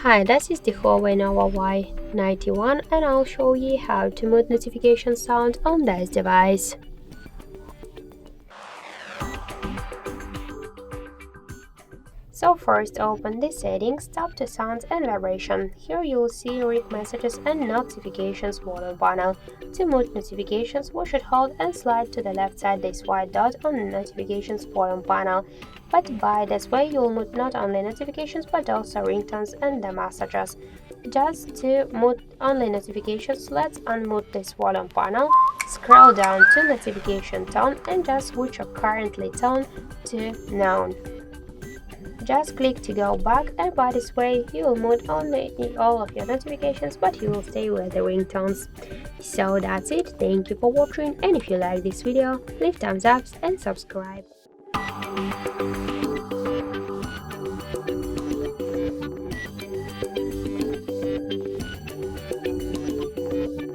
Hi, this is the HUAWEI Nova Y91 and I'll show you how to mute notification sound on this device. So first open the settings, tap to sound and vibration. Here you will see read messages and notifications volume panel. To mute notifications, we should hold and slide to the left side this white dot on the notifications volume panel. But by this way you will mute not only notifications but also ringtones and the messages. Just to mute only notifications, let's unmute this volume panel, scroll down to notification tone and just switch your currently tone to none. Just click to go back, and by this way you will mute only all of your notifications, but you will stay with the ringtones. So that's it, thank you for watching, and if you like this video, leave thumbs up and subscribe.